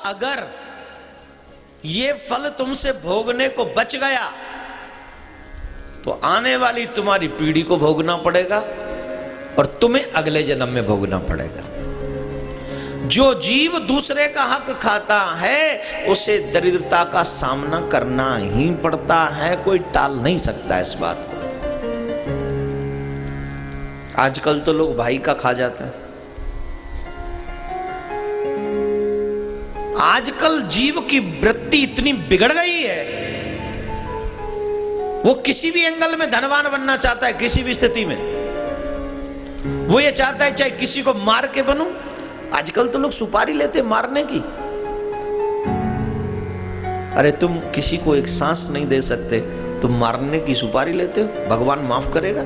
अगर ये फल तुमसे भोगने को बच गया तो आने वाली तुम्हारी पीढ़ी को भोगना पड़ेगा और तुम्हें अगले जन्म में भोगना पड़ेगा। जो जीव दूसरे का हक खाता है उसे दरिद्रता का सामना करना ही पड़ता है, कोई टाल नहीं सकता इस बात को। आजकल तो लोग भाई का खा जाते हैं। आजकल जीव की वृत्ति इतनी बिगड़ गई है, वो किसी भी एंगल में धनवान बनना चाहता है, किसी भी स्थिति में वो ये चाहता है चाहे किसी को मार के बनूं। आजकल तो लोग सुपारी लेते मारने की। अरे तुम किसी को एक सांस नहीं दे सकते, तुम मारने की सुपारी लेते हो, भगवान माफ करेगा?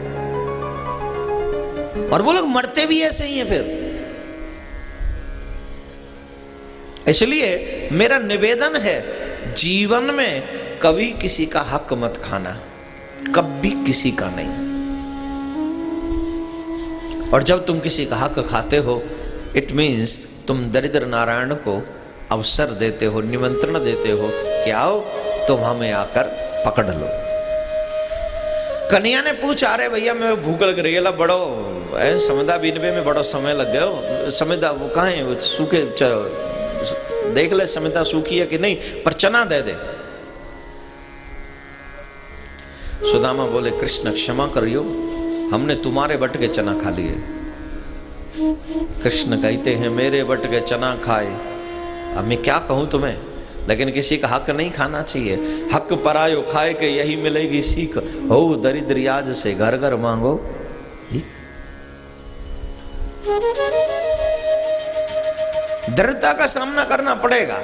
और वो लोग मरते भी ऐसे ही हैं फिर। इसलिए मेरा निवेदन है, जीवन में कभी किसी का हक मत खाना, कभी किसी का नहीं। और जब तुम किसी का हक खाते हो, इट मीन्स तुम दरिद्र नारायण को अवसर देते हो, निमंत्रण देते हो कि आओ तुम हमें आकर पकड़ लो। कन्या ने पूछा, अरे भैया मैं भूख लग रही है, बड़ो समझदा बिनबे में बड़ो समय लग गयो, समझदा वो कहाँ है, वो सूखे देख ले समझदा सूखी है कि नहीं, पर चना दे दे। सुदामा बोले, कृष्ण क्षमा करियो, हमने तुम्हारे बट के चना खा लिए। कृष्ण कहते हैं, मेरे बट के चना खाए, अब मैं क्या कहूं तुम्हें, लेकिन किसी का हक नहीं खाना चाहिए। हक परायो खाए के यही मिलेगी सीख, हो दरिद्र आज से घर घर मांगो भीख। दरिद्रता का सामना करना पड़ेगा।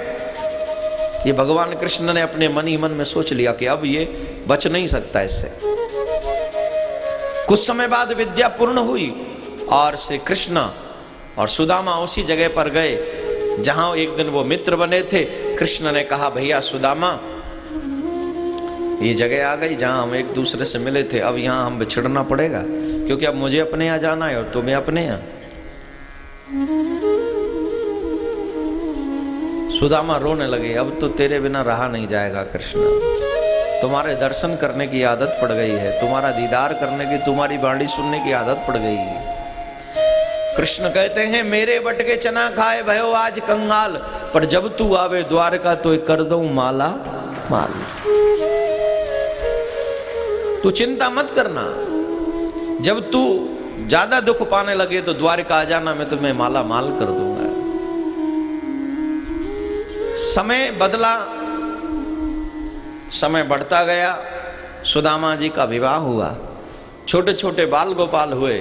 ये भगवान कृष्ण ने अपने मन ही मन में सोच लिया कि अब ये बच नहीं सकता इससे। कुछ समय बाद विद्या पूर्ण हुई और श्री कृष्ण और सुदामा उसी जगह पर गए जहां एक दिन वो मित्र बने थे। कृष्ण ने कहा, भैया सुदामा, ये जगह आ गई जहां हम एक दूसरे से मिले थे, अब यहां हम बिछड़ना पड़ेगा, क्योंकि अब मुझे अपने यहाँ जाना है और तुम्हें अपने यहाँ। सुदामा रोने लगे, अब तो तेरे बिना रहा नहीं जाएगा कृष्ण, तुम्हारे दर्शन करने की आदत पड़ गई है, तुम्हारा दीदार करने की, तुम्हारी बाणी सुनने की आदत पड़ गई है। कृष्ण कहते हैं, मेरे बटके चना खाए भयो आज कंगाल, पर जब तू आवे द्वारका तो कर दूं माला माल। तू चिंता मत करना, जब तू ज्यादा दुख पाने लगे तो द्वारका आ जाना, मैं तुम्हें माला माल कर दूंगा। समय बदला, समय बढ़ता गया, सुदामा जी का विवाह हुआ, छोटे छोटे बाल गोपाल हुए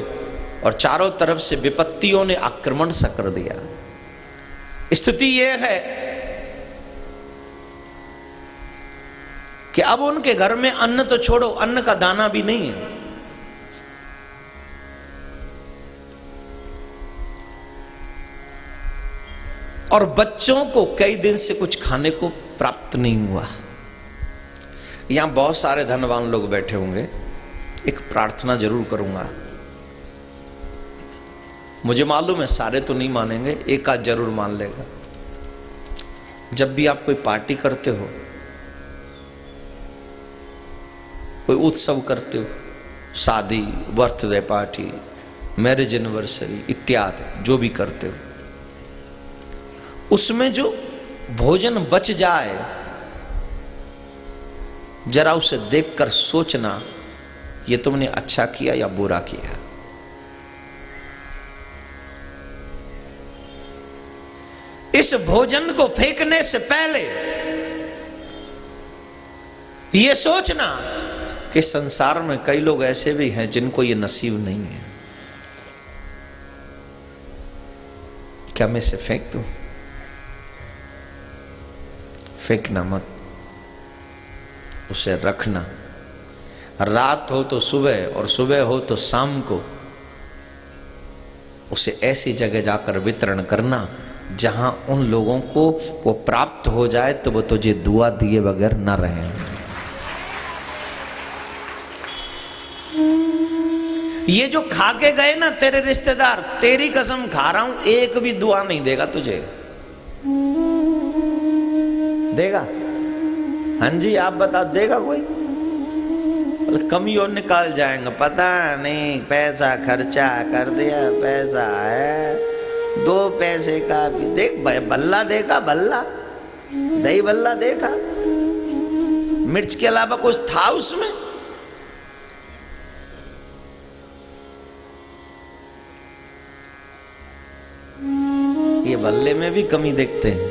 और चारों तरफ से विपत्तियों ने आक्रमण सा कर दिया। स्थिति यह है कि अब उनके घर में अन्न तो छोड़ो, अन्न का दाना भी नहीं है। और बच्चों को कई दिन से कुछ खाने को प्राप्त नहीं हुआ। यहां बहुत सारे धनवान लोग बैठे होंगे, एक प्रार्थना जरूर करूंगा। मुझे मालूम है सारे तो नहीं मानेंगे, एक आध जरूर मान लेगा। जब भी आप कोई पार्टी करते हो, कोई उत्सव करते हो, शादी, बर्थडे पार्टी, मैरिज एनिवर्सरी इत्यादि जो भी करते हो, उसमें जो भोजन बच जाए, जरा उसे देखकर सोचना ये तुमने अच्छा किया या बुरा किया। इस भोजन को फेंकने से पहले ये सोचना कि संसार में कई लोग ऐसे भी हैं जिनको ये नसीब नहीं है। क्या मैं इसे फेंक दूं? फेंकना मत, उसे रखना। रात हो तो सुबह और सुबह हो तो शाम को उसे ऐसी जगह जाकर वितरण करना जहां उन लोगों को वो प्राप्त हो जाए तो वो तुझे दुआ दिए बगैर न रहें। ये जो खा के गए ना तेरे रिश्तेदार, तेरी कसम खा रहा हूं, एक भी दुआ नहीं देगा तुझे। देगा? हाँ जी आप बता, देगा कोई? कमी और निकाल जाएंगे, पता नहीं पैसा खर्चा कर दिया, पैसा है 2 पैसे का भी। देख बल्ला देखा, बल्ला दही बल्ला देखा, मिर्च के अलावा कुछ था उसमें? ये बल्ले में भी कमी देखते हैं,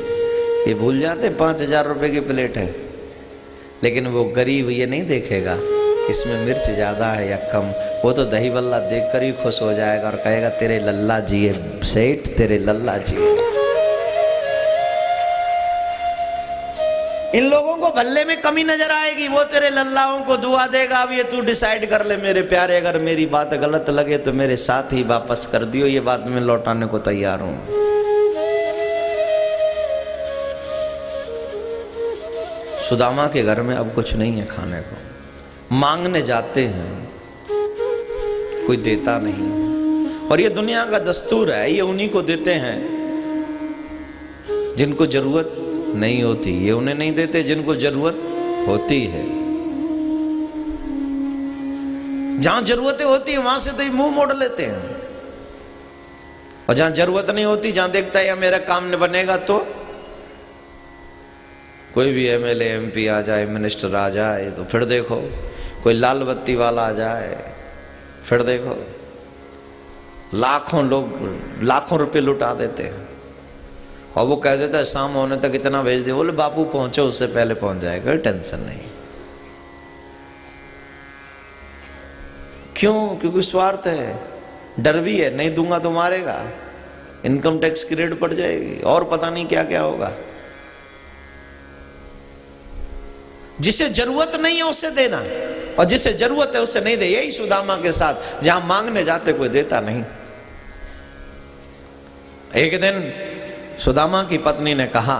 ये भूल जाते 5,000 रुपए की प्लेट है, लेकिन वो गरीब ये नहीं देखेगा इसमें मिर्च ज्यादा है या कम। वो तो दही बल्ला देखकर ही खुश हो जाएगा और कहेगा तेरे लल्ला जी है सेठ, तेरे लल्ला जी है। इन लोगों को भल्ले में कमी नजर आएगी, वो तेरे लल्लाओं को दुआ देगा, अब ये तू डिसाइड कर ले मेरे प्यारे, अगर मेरी बात गलत लगे तो मेरे साथ ही वापस कर दियो, ये बात मैं लौटाने को तैयार हूं। सुदामा के घर में अब कुछ नहीं है खाने को, मांगने जाते हैं, कोई देता नहीं। और ये दुनिया का दस्तूर है, ये उन्हीं को देते हैं जिनको जरूरत नहीं होती, ये उन्हें नहीं देते जिनको जरूरत होती है। जहां जरूरतें होती है वहां से तो ये मुंह मोड़ लेते हैं, और जहां जरूरत नहीं होती, जहां देखता है या मेरा काम नहीं बनेगा, तो कोई भी एमएलए एमपी आ जाए, मिनिस्टर आ जाए, तो फिर देखो कोई लाल बत्ती वाला आ जाए, फिर देखो लाखों लोग लाखों रुपए लुटा देते हैं, और वो कह देता है शाम होने तक इतना भेज दे, बोले बापू पहुंचो उससे पहले पहुंच जाएगा, कोई टेंशन नहीं। क्यों? क्योंकि स्वार्थ है, डर भी है, नहीं दूंगा तो मारेगा, इनकम टैक्स की रेट पड़ जाएगी, और पता नहीं क्या क्या होगा। जिसे जरूरत नहीं है उसे देना, और जिसे जरूरत है उसे नहीं दे। यही सुदामा के साथ, जहां मांगने जाते कोई देता नहीं। एक दिन सुदामा की पत्नी ने कहा,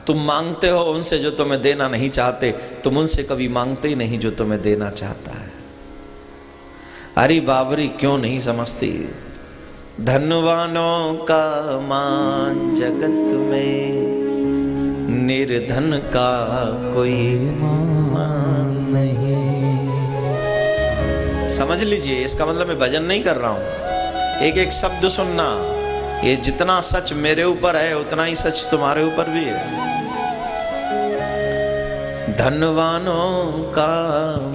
तुम मांगते हो उनसे जो तुम्हें देना नहीं चाहते, तुम उनसे कभी मांगते ही नहीं जो तुम्हें देना चाहता है। अरे बाबरी क्यों नहीं समझती, धनवानों का मान जगत में, निर्धन का कोई मान नहीं। समझ लीजिए, इसका मतलब मैं भजन नहीं कर रहा हूं, एक एक शब्द सुनना। ये जितना सच मेरे ऊपर है उतना ही सच तुम्हारे ऊपर भी है। धनवानों का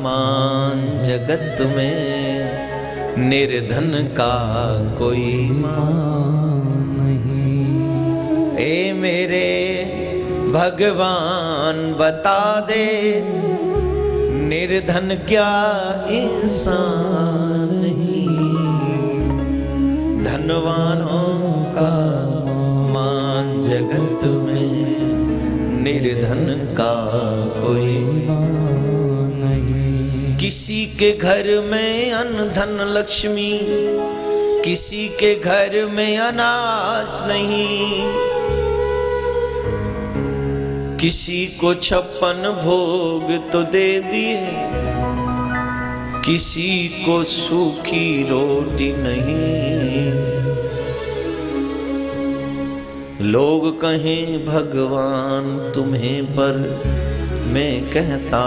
मान जगत में, निर्धन का कोई मान नहीं। ए मेरे भगवान बता दे, निर्धन क्या इंसान नहीं। धनवानों का मान जगत में, निर्धन का कोई नहीं। किसी के घर में अन्न धन लक्ष्मी, किसी के घर में अनाज नहीं। किसी को 56 भोग तो दे दिए, किसी को सूखी रोटी नहीं। लोग कहें भगवान तुम्हें, पर मैं कहता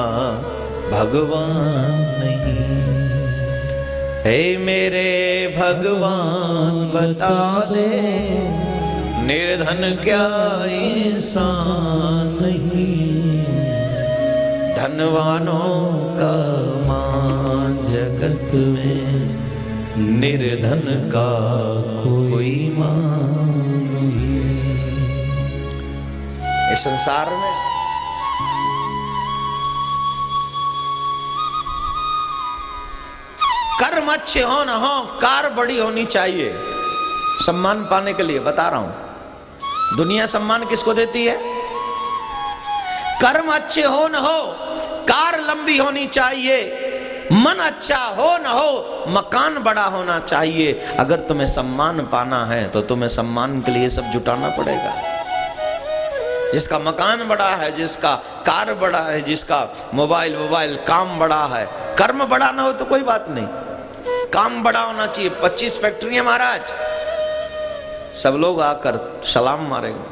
भगवान नहीं। हे मेरे भगवान बता दे, निर्धन क्या इंसान नहीं। धनवानों का मान जगत में, निर्धन का कोई मान नहीं। इस संसार में कर्म अच्छे हो ना हो, कार बड़ी होनी चाहिए सम्मान पाने के लिए। बता रहा हूं, दुनिया सम्मान किसको देती है? कर्म अच्छे हो न हो, कार लंबी होनी चाहिए, मन अच्छा हो न हो, मकान बड़ा होना चाहिए। अगर तुम्हें सम्मान पाना है तो तुम्हें सम्मान के लिए सब जुटाना पड़ेगा। जिसका मकान बड़ा है, जिसका कार बड़ा है, जिसका मोबाइल काम बड़ा है, कर्म बड़ा ना हो तो कोई बात नहीं, काम बड़ा होना चाहिए। 25 फैक्ट्री है महाराज, सब लोग आकर सलाम मारेंगे।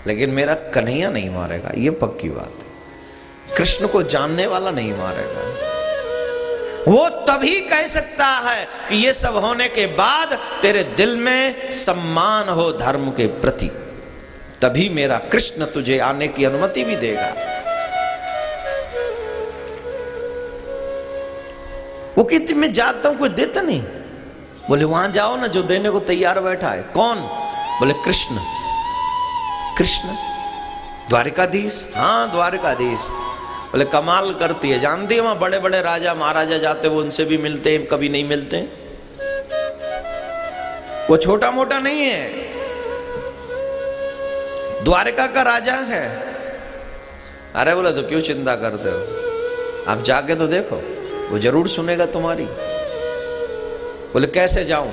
लेकिन मेरा कन्हैया नहीं मारेगा, ये पक्की बात है। कृष्ण को जानने वाला नहीं मारेगा। वो तभी कह सकता है कि ये सब होने के बाद तेरे दिल में सम्मान हो धर्म के प्रति, तभी मेरा कृष्ण तुझे आने की अनुमति भी देगा। वो कहती मैं जाता हूं, कोई देता नहीं। बोले वहां जाओ ना, जो देने को तैयार बैठा है। कौन? बोले कृष्ण। कृष्ण द्वारिकाधीश? हाँ द्वारिकाधीश। बोले कमाल करती है, जानती है वहां बड़े बड़े राजा महाराजा जाते, वो उनसे भी मिलते हैं, कभी नहीं मिलते। वो छोटा मोटा नहीं है, द्वारिका का राजा है। अरे बोले तो क्यों चिंता करते हो, आप जाके तो देखो, वो जरूर सुनेगा तुम्हारी। बोले कैसे जाऊं?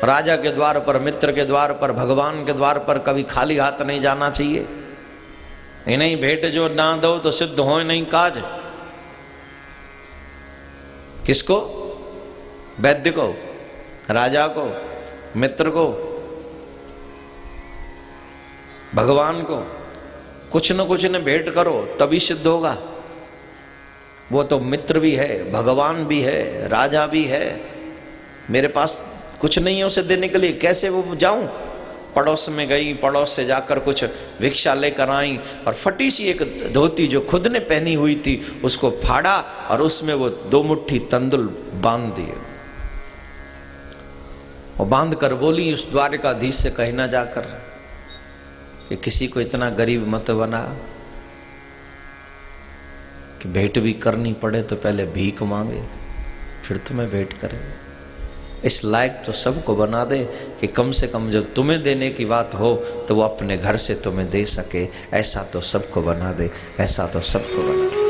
राजा के द्वार पर, मित्र के द्वार पर, भगवान के द्वार पर कभी खाली हाथ नहीं जाना चाहिए। इन्हीं भेंट जो ना दो तो सिद्ध हो नहीं काज। किसको? वैद्य को, राजा को, मित्र को, भगवान को कुछ न कुछ न भेंट करो तभी सिद्ध होगा। वो तो मित्र भी है, भगवान भी है, राजा भी है। मेरे पास कुछ नहीं है उसे देने के लिए, कैसे वो जाऊं? पड़ोस में गई, पड़ोस से जाकर कुछ भिक्षा लेकर आई और फटी सी एक धोती जो खुद ने पहनी हुई थी उसको फाड़ा और उसमें वो 2 मुट्ठी तंदुल बांध दिए। और बांध कर बोली उस द्वारिकाधीश से कहना जाकर कि किसी को इतना गरीब मत बना कि भेंट भी करनी पड़े तो पहले भीख मांगे फिर तुम्हें भेंट करे। इस लायक तो सबको बना दे कि कम से कम जब तुम्हें देने की बात हो तो वो अपने घर से तुम्हें दे सके। ऐसा तो सबको बना दे, ऐसा तो सबको बना दे।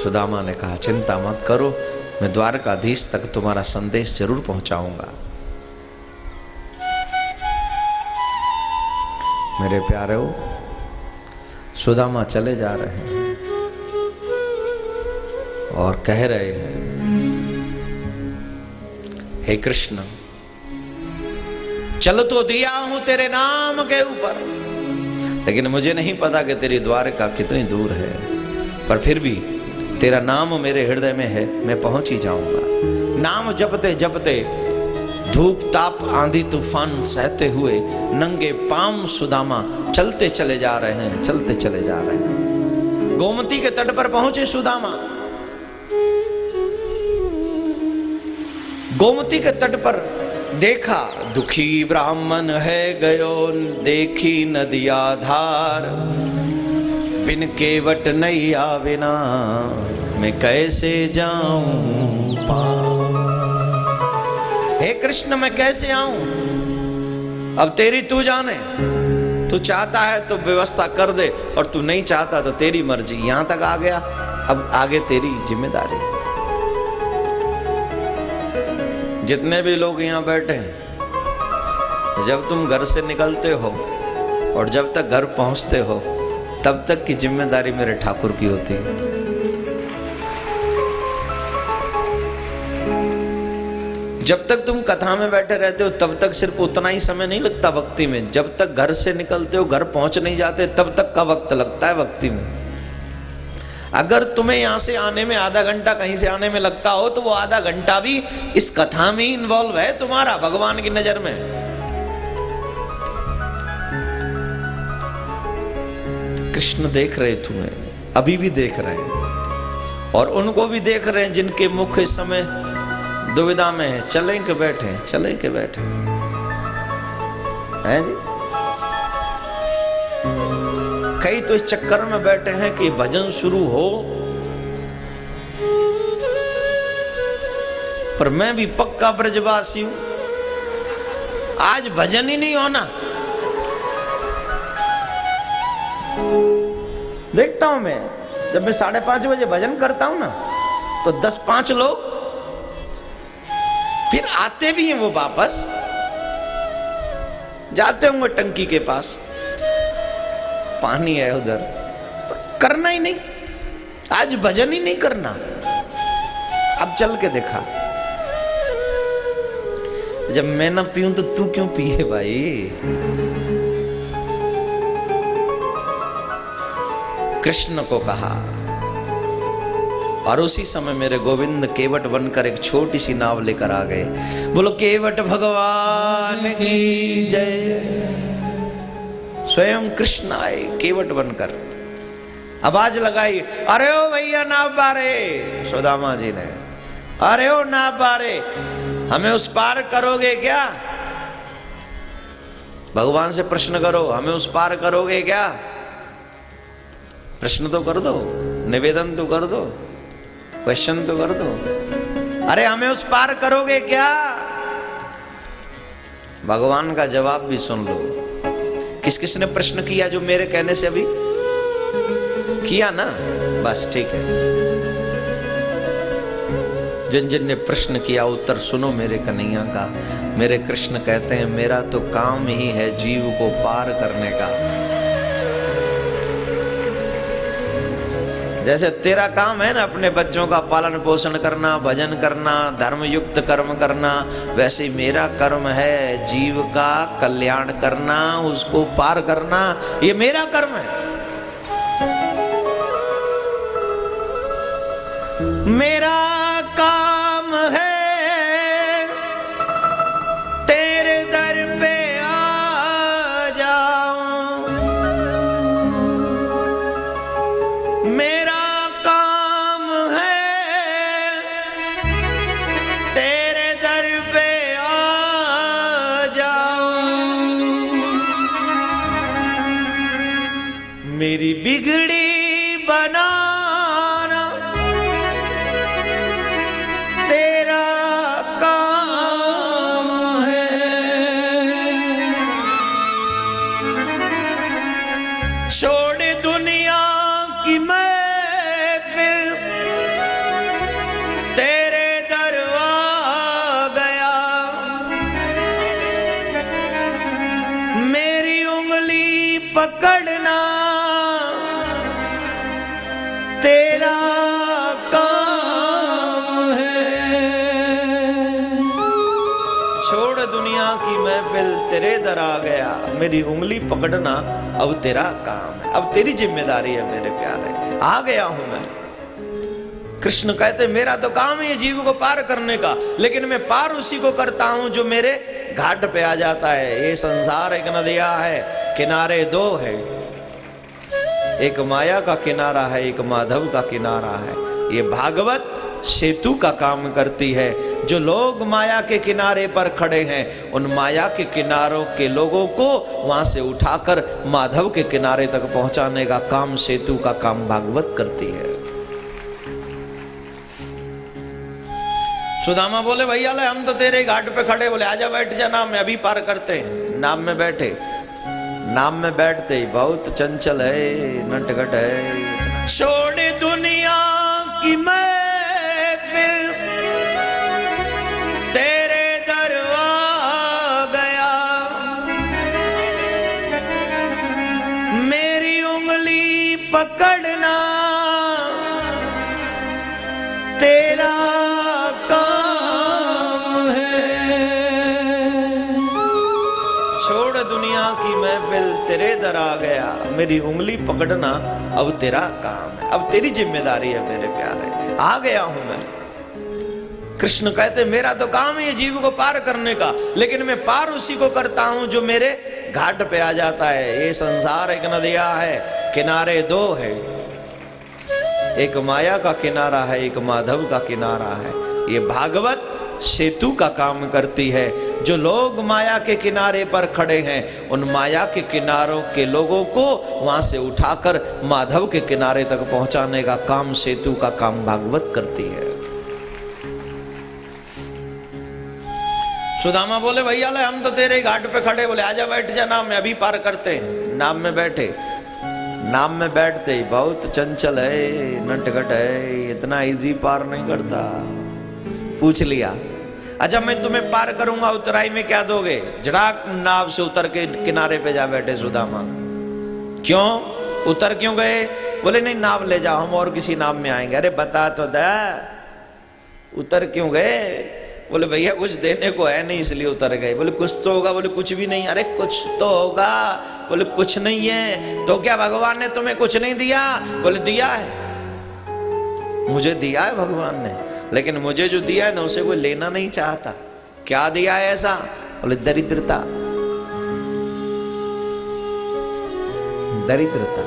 सुदामा ने कहा चिंता मत करो, मैं द्वारकाधीश तक तुम्हारा संदेश जरूर पहुंचाऊंगा। मेरे प्यारे हो, सुदामा चले जा रहे हैं और कह रहे हैं हे कृष्ण, चल तो दिया हूं तेरे नाम के ऊपर, लेकिन मुझे नहीं पता कि तेरी द्वारका कितनी दूर है, पर फिर भी तेरा नाम मेरे हृदय में है, मैं पहुंच ही जाऊंगा। नाम जपते जपते धूप ताप आंधी तूफान सहते हुए नंगे पांव सुदामा चलते चले जा रहे हैं, चलते चले जा रहे हैं। गोमती के तट पर पहुंचे सुदामा। गोमती के तट पर देखा दुखी ब्राह्मण है गयो, देखी नदिया धार, बिन केवट नैया बिना मैं कैसे जाऊं पार। हे कृष्ण मैं कैसे आऊं? अब तेरी तू जाने, तू चाहता है तो व्यवस्था कर दे और तू नहीं चाहता तो तेरी मर्जी। यहां तक आ गया, अब आगे तेरी जिम्मेदारी। जितने भी लोग यहां बैठे हैं, जब तुम घर से निकलते हो और जब तक घर पहुंचते हो तब तक की जिम्मेदारी मेरे ठाकुर की होती है। जब तक तुम कथा में बैठे रहते हो तब तक सिर्फ उतना ही समय नहीं लगता भक्ति में, जब तक घर से निकलते हो, घर पहुंच नहीं जाते तब तक का वक्त लगता है भक्ति में। अगर तुम्हें यहां से आने में आधा घंटा कहीं से आने में लगता हो तो वो आधा घंटा भी इस कथा में ही इन्वॉल्व है तुम्हारा भगवान की नजर में। कृष्ण देख रहे तुम्हें, अभी भी देख रहे हैं, और उनको भी देख रहे हैं जिनके मुख इस समय दुविधा में है, चले के बैठे, चले के बैठे हैं जी। कई तो इस चक्कर में बैठे हैं कि भजन शुरू हो, पर मैं भी पक्का ब्रजवासी हूं, आज भजन ही नहीं होना। देखता हूं मैं, जब मैं 5:30 बजे भजन करता हूं ना तो 10-5 लोग फिर आते भी हैं, वो वापस जाते होंगे टंकी के पास, पानी है उधर, पर करना ही नहीं, आज भजन ही नहीं करना। अब चल के देखा, जब मैं ना पीऊं तो तू क्यों पिए भाई? कृष्ण को कहा और उसी समय मेरे गोविंद केवट बनकर एक छोटी सी नाव लेकर आ गए। बोलो केवट भगवान की जय। स्वयं कृष्ण आए केवट बनकर, आवाज लगाई, अरे ओ भैया नाव बारे। सुदामा जी ने, अरे ओ नाव बारे, हमें उस पार करोगे क्या? भगवान से प्रश्न करो, हमें उस पार करोगे क्या? प्रश्न तो कर दो, निवेदन तो कर दो, क्वेश्चन तो कर दो। अरे हमें उस पार करोगे क्या? भगवान का जवाब भी सुन लो। किस किस ने प्रश्न किया जो मेरे कहने से अभी किया ना? बस ठीक है। जिन जिन ने प्रश्न किया उत्तर सुनो मेरे कन्हैया का। मेरे कृष्ण कहते हैं मेरा तो काम ही है जीव को पार करने का। जैसे तेरा काम है ना अपने बच्चों का पालन पोषण करना, भजन करना, धर्मयुक्त कर्म करना, वैसे मेरा कर्म है जीव का कल्याण करना, उसको पार करना। ये मेरा कर्म है। मेरा काम है तेरे दर पे आ जाऊं। मेरा काम है तेरे दर पे आ जाऊं। मेरी बिगड़ी बनाना तेरा काम है। छोड़ दुनिया की महफिल तेरे दर आ गया। मेरी उंगली पकड़ना तेरा काम है। छोड़ दुनिया की महफिल तेरे दर आ गया। मेरी उंगली पकड़ना अब तेरा काम है, अब तेरी जिम्मेदारी है मेरे प्यारे। आ गया हूं मैं। कृष्ण कहते मेरा तो काम ही है जीव को पार करने का, लेकिन मैं पार उसी को करता हूं जो मेरे घाट पे आ जाता है। ये संसार एक नदिया है, किनारे दो है, एक माया का किनारा है, एक माधव का किनारा है। ये भागवत सेतु का काम करती है। जो लोग माया के किनारे पर खड़े हैं उन माया के किनारों के लोगों को वहां से उठाकर माधव के किनारे तक पहुंचाने का काम सेतु का काम भागवत करती है। सुदामा बोले भैया ले हम तो तेरे घाट पे खड़े। बोले आजा बैठ जा, नाम में अभी पार करते हैं। नाम में बैठे। नाम में बैठते ही बहुत चंचल है, नटखट है। छोड़ दुनिया की महफिल तेरे दर आ गया। मेरी उंगली पकड़ना तेरा काम है। छोड़ दुनिया की महफिल तेरे दर आ गया। मेरी उंगली पकड़ना अब तेरा काम है, अब तेरी जिम्मेदारी है मेरे प्यारे। आ गया हूं मैं। कृष्ण कहते मेरा तो काम है जीव को पार करने का, लेकिन मैं पार उसी को करता हूं जो मेरे घाट पे आ जाता है। ये संसार एक नदिया है, किनारे दो है, एक माया का किनारा है, एक माधव का किनारा है। ये भागवत सेतु का काम करती है। जो लोग माया के किनारे पर खड़े हैं उन माया के किनारों के लोगों को वहां से उठाकर माधव के किनारे तक पहुंचाने का काम सेतु का काम भागवत करती है। सुदामा बोले भैया ले हम तो तेरे घाट पे खड़े। बोले आजा बैठ जा, नाम में अभी पार करते हैं। नाम में बैठे। नाम में बैठते ही बहुत चंचल है, नटखट है, इतना इजी पार नहीं करता। पूछ लिया अच्छा मैं तुम्हें पार करूंगा, उतराई में क्या दोगे? झटाक नाव से उतर के किनारे पे जा बैठे सुदामा। क्यों उतर क्यों गए? बोले नहीं नाव ले जाओ, हम और किसी नाव में आएंगे। अरे बता तो दे उतर क्यों गए? बोले भैया कुछ देने को है नहीं इसलिए उतर गए। बोले कुछ तो होगा। बोले कुछ भी नहीं। अरे कुछ तो होगा। बोले कुछ नहीं है। तो क्या भगवान ने तुम्हें कुछ नहीं दिया? बोले दिया है, मुझे दिया है भगवान ने, लेकिन मुझे जो दिया है ना उसे कोई लेना नहीं चाहता। क्या दिया है ऐसा? बोले दरिद्रता। दरिद्रता।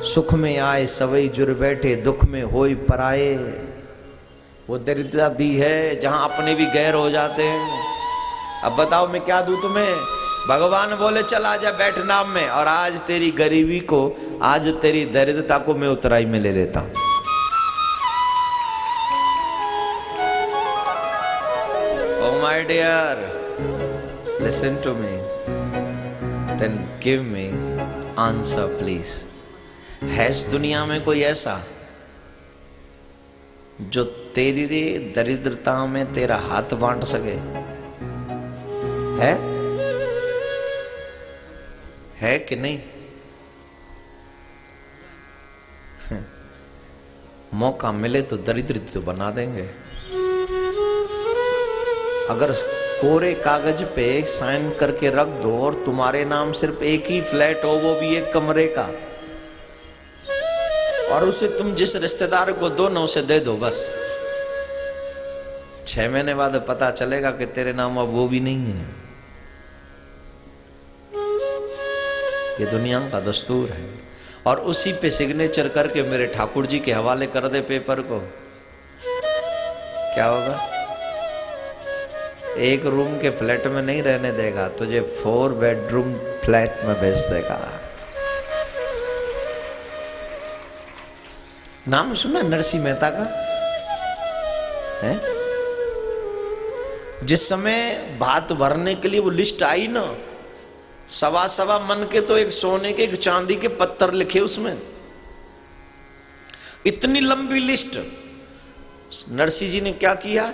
सुख में आए सवई जुर बैठे, दुख में होई पराए। वो दरिद्रता दी है जहां अपने भी गैर हो जाते हैं। अब बताओ मैं क्या दूं तुम्हें? भगवान बोले चल आजा बैठ नाम में, और आज तेरी गरीबी को, आज तेरी दरिद्रता को मैं उतराई में ले लेता हूं। Oh my dear, listen to me, then give me answer please. है इस दुनिया में कोई ऐसा जो तेरी रे दरिद्रता में तेरा हाथ बांट सके? है कि नहीं? मौका मिले तो दरिद्र तो बना देंगे। अगर कोरे कागज पे साइन करके रख दो और तुम्हारे नाम सिर्फ एक ही फ्लैट हो, वो भी एक कमरे का, और उसे तुम जिस रिश्तेदार को दो ना उसे दे दो, बस 6 महीने बाद पता चलेगा कि तेरे नाम अब वो भी नहीं है। ये दुनिया का दस्तूर है। और उसी पे सिग्नेचर करके मेरे ठाकुर जी के हवाले कर दे पेपर को, क्या होगा? एक रूम के फ्लैट में नहीं रहने देगा, तुझे 4 बेडरूम फ्लैट में भेज देगा। नाम सुना नरसिंह मेहता का? है? जिस समय भात भरने के लिए वो लिस्ट आई ना, 1.25 मन के तो एक सोने के एक चांदी के पत्थर लिखे उसमें, इतनी लंबी लिस्ट। नरसिंह जी ने क्या किया?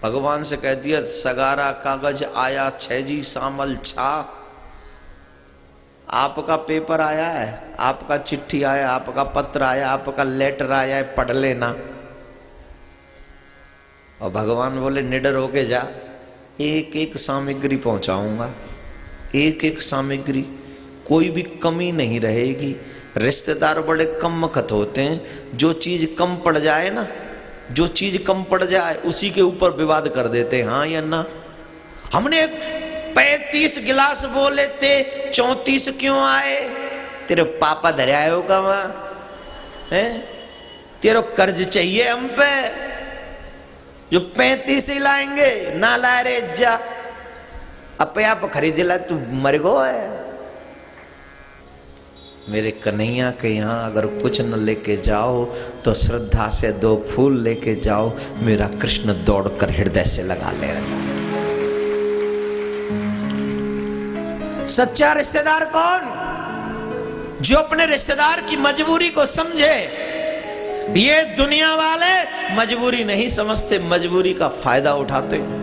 भगवान से कह दिया सगारा कागज आया 6 जी सामल छा। आपका पेपर आया है, आपका चिट्ठी आया, आपका पत्र आया, आपका लेटर आया है, पढ़ लेना। और भगवान बोले निडर होके जा, एक एक सामग्री पहुंचाऊंगा, एक एक सामग्री, कोई भी कमी नहीं रहेगी। रिश्तेदार बड़े कम मखत होते हैं, जो चीज कम पड़ जाए ना, जो चीज कम पड़ जाए उसी के ऊपर विवाद कर देते हैं, हाँ या ना। हमने 35 गिलास बोले थे, 34 क्यों आए? तेरे पापा धरायो का वहां है, तेरे कर्ज चाहिए हम पे, जो 35 ही लाएंगे ना लाए रे जा, अपने आप खरीद ला, तू मर गो है। मेरे कन्हैया के यहाँ अगर कुछ न लेके जाओ तो श्रद्धा से 2 फूल लेके जाओ, मेरा कृष्ण दौड़कर हृदय से लगा लेगा। सच्चा रिश्तेदार कौन? जो अपने रिश्तेदार की मजबूरी को समझे। ये दुनिया वाले मजबूरी नहीं समझते, मजबूरी का फायदा उठाते हैं।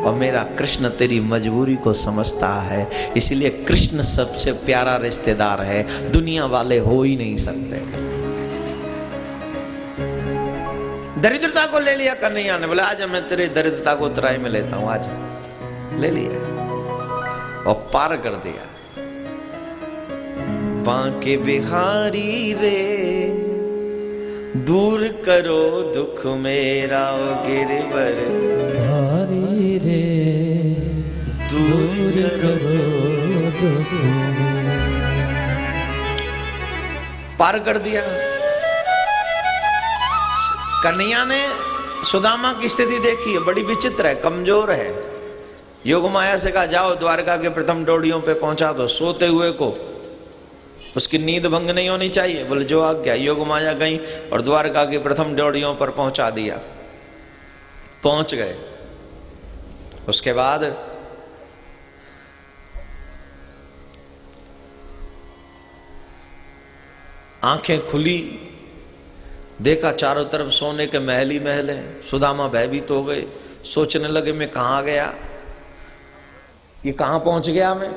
और मेरा कृष्ण तेरी मजबूरी को समझता है, इसलिए कृष्ण सबसे प्यारा रिश्तेदार है, दुनिया वाले हो ही नहीं सकते। दरिद्रता को ले लिया कन्हैया ने, बोला आजा मैं तेरी दरिद्रता को उतराई में लेता हूं, आजा। ले लिया और पार कर दिया। बांके बिहारी रे दूर करो दुख मेरा, ओ गिरवर भारी रे दूर करो दुख मेरा। पार कर दिया। कन्हैया ने सुदामा की स्थिति देखी है, बड़ी विचित्र है, कमजोर है। योग माया से कहा जाओ द्वारका के प्रथम डोड़ियों पे पहुंचा दो, सोते हुए को, उसकी नींद भंग नहीं होनी चाहिए। बोले जो आज्ञा। योग माया गई और द्वारका की प्रथम डोड़ियों पर पहुंचा दिया। पहुंच गए। उसके बाद आंखें खुली, देखा चारों तरफ सोने के महल ही महल हैं। सुदामा भयभीत हो गए, सोचने लगे मैं कहां गया, ये कहां पहुंच गया, मैं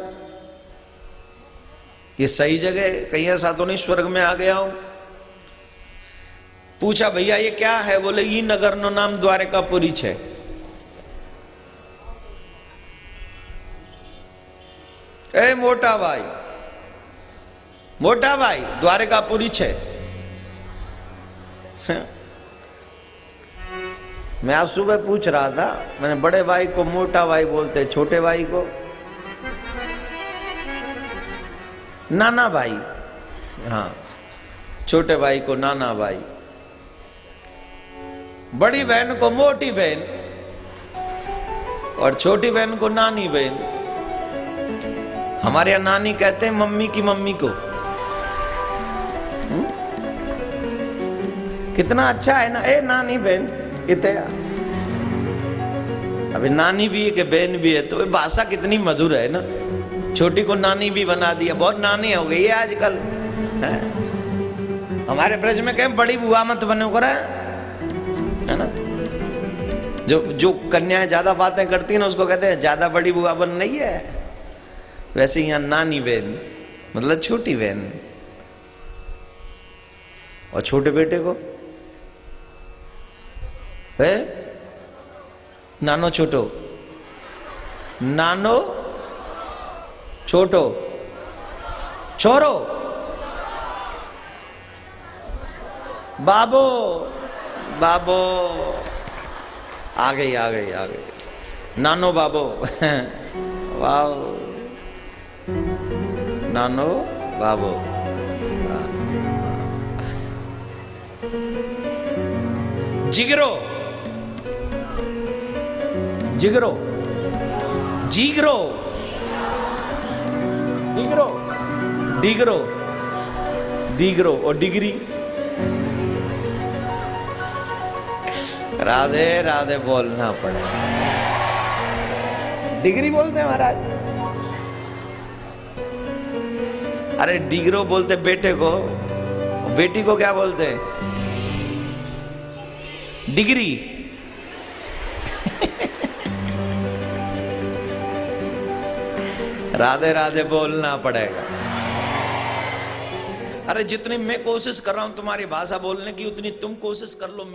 ये सही जगह, कहीं ऐसा तो नहीं स्वर्ग में आ गया हूं। पूछा भैया ये क्या है? बोले ई नगर नो नाम द्वारकापुरी छे। ए मोटा भाई द्वारकापुरी छे। मैं आज सुबह पूछ रहा था, मैंने बड़े भाई को मोटा भाई बोलते, छोटे भाई को नाना भाई, हाँ छोटे भाई को नाना भाई, बड़ी बहन को मोटी बहन और छोटी बहन को नानी बहन। हमारे यहाँ नानी कहते हैं मम्मी की मम्मी को। कितना अच्छा है ना, ए नानी बहन इतना। अभी नानी भी है कि बहन भी है, तो भाषा कितनी मधुर है ना। छोटी को नानी भी बना दिया, बहुत नानी हो गई है आजकल। हमारे ब्रज में कहें बड़ी बुआ मत बनो करा, है ना। जो कन्याएं ज्यादा बातें करती हैं ना, उसको कहते हैं ज्यादा बड़ी बुआ बन रही है। वैसे यहाँ नानी बहन मतलब छोटी बहन। और छोटे बेटे को है नानो छोटो, नानो छोटो, छोरो, बाबो, बाबो। आ गई नानो बाबो। वाह, नानो बाबो। जिगरो, जिगरो, जिगरो, डिगरो, डिगरो, डिगरो और डिग्री। राधे राधे बोलना पड़े। डिग्री बोलते हैं महाराज। अरे डिगरो बोलते बेटे को, बेटी को क्या बोलते हैं? डिग्री। राधे राधे बोलना पड़ेगा। अरे जितनी मैं कोशिश कर रहा हूं तुम्हारी भाषा बोलने की, उतनी तुम कोशिश कर लो।